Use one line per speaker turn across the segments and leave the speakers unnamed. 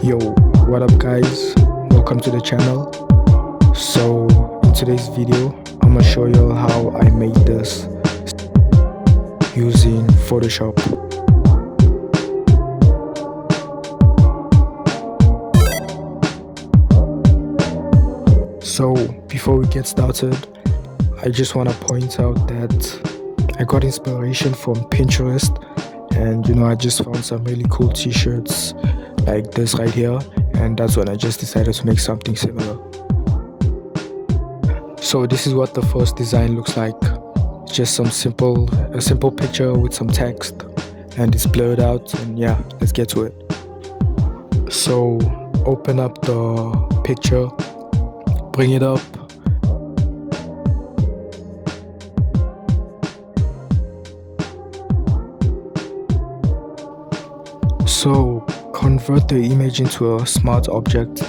Yo, what up guys? Welcome to the channel. So in today's video, I'm gonna show you how I made this using Photoshop. So before we get started, I just want to point out that I got inspiration from Pinterest, and I just found some really cool t-shirts like this right here, and that's when I just decided to make something similar. So this is what the first design looks like. Just a simple picture with some text, and it's blurred out, and yeah, let's get to it. So open up the picture, bring it up, so convert the image into a smart object.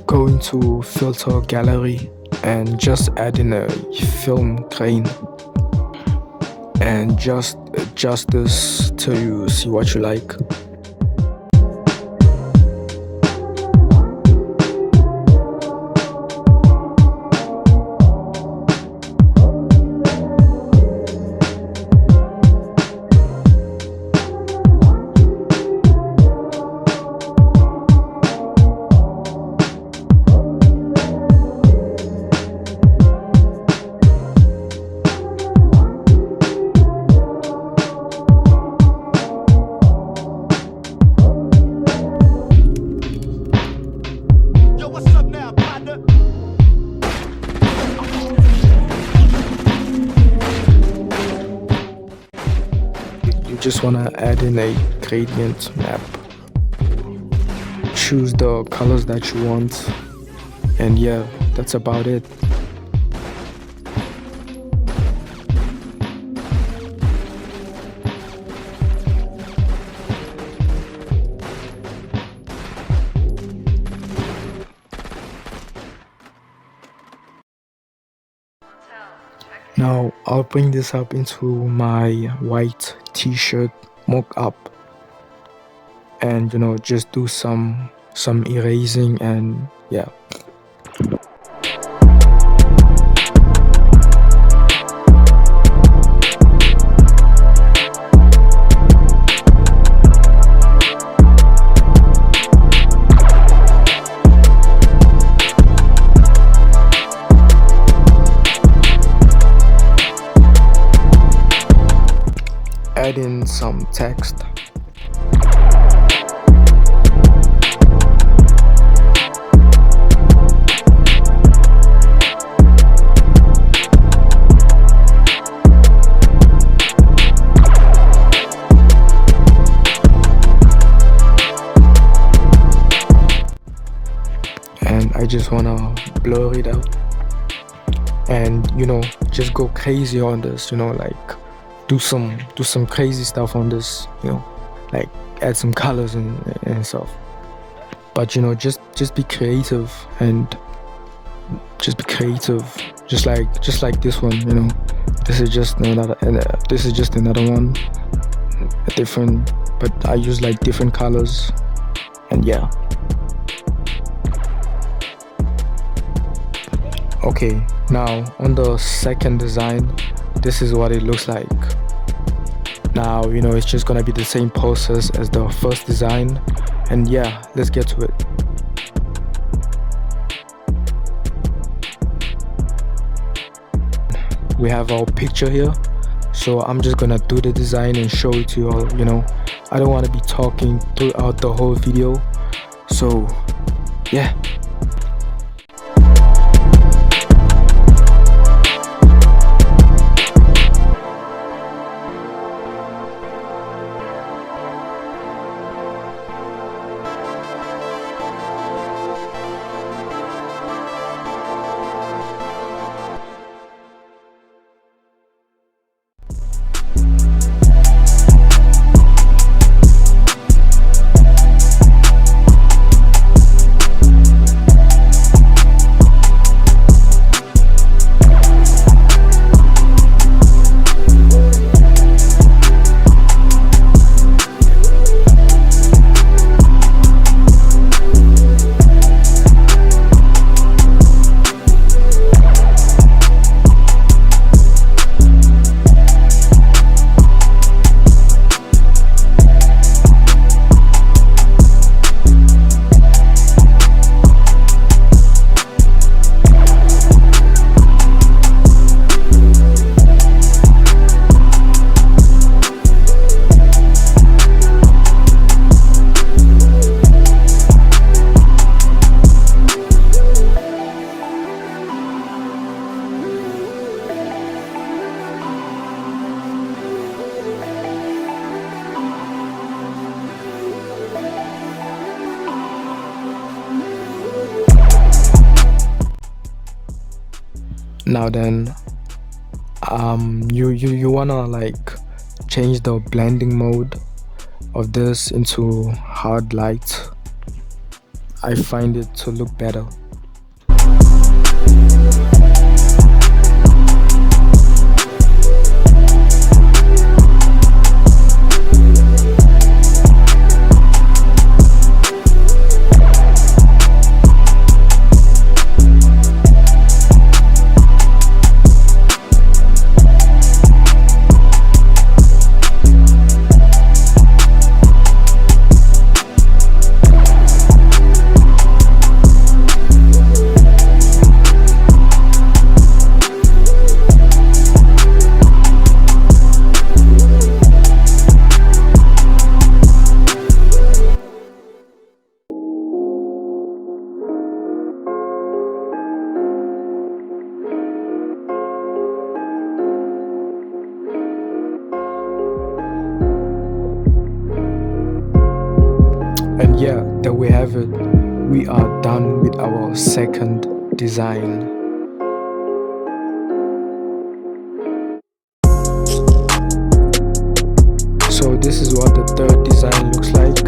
Go into filter gallery and just add in a film grain, and just adjust this till you see what you like. Just want to add in a gradient map. Choose the colors that you want, and yeah, that's about it. Now I'll bring this up into my white t-shirt mock-up, and just do some erasing, and yeah. Add in some text. And I just wanna blur it out, and just go crazy on this, like do some crazy stuff on this, like add some colors and stuff. But just be creative, and just be creative, just like this one. This is just another one, different, but I use like different colors, and yeah. Okay, now on the second design, this is what it looks like. Now it's just gonna be the same process as the first design, and yeah, let's get to it. We have our picture here, so I'm just gonna do the design and show it to you all. I don't want to be talking throughout the whole video, so yeah. Now then, you wanna like change the blending mode of this into hard light. I find it to look better. And yeah, there we have it. We are done with our second design. So this is what the third design looks like.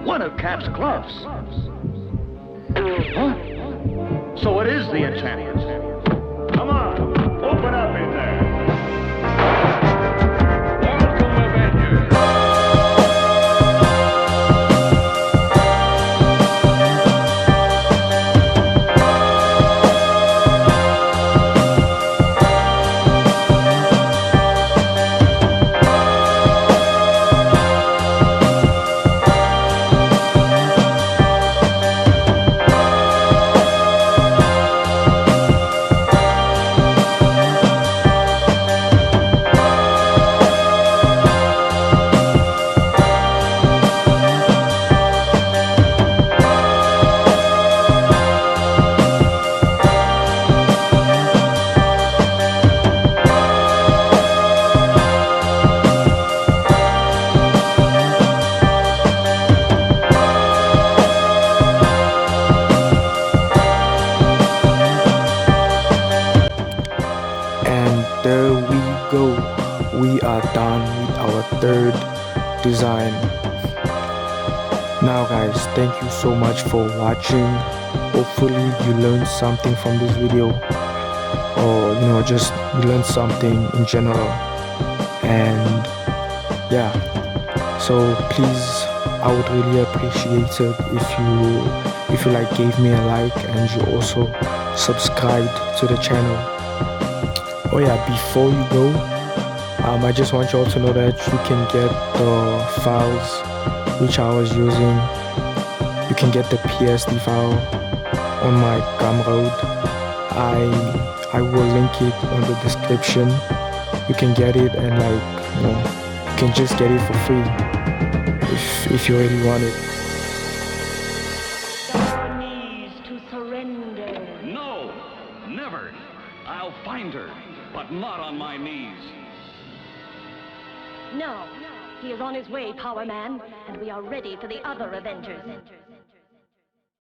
One of Cap's gloves. Huh? So it is the Italians. Come on, open up in there. Welcome, Avengers.
are done with our third design. Now guys, thank you so much for watching. Hopefully you learned something from this video, or just you learned something in general. And yeah, so please, I would really appreciate it if you like gave me a like and you also subscribed to the channel. Oh yeah, before you go, I just want you all to know that you can get the files which I was using. You can get the PSD file on my Gumroad. I will link it on the description. You can get it, and you can just get it for free if you really want it.
Your knees to surrender.
No, never. I'll find her, but not on my knees.
No, he is on his way, Power Man, and we are ready for the other Avengers.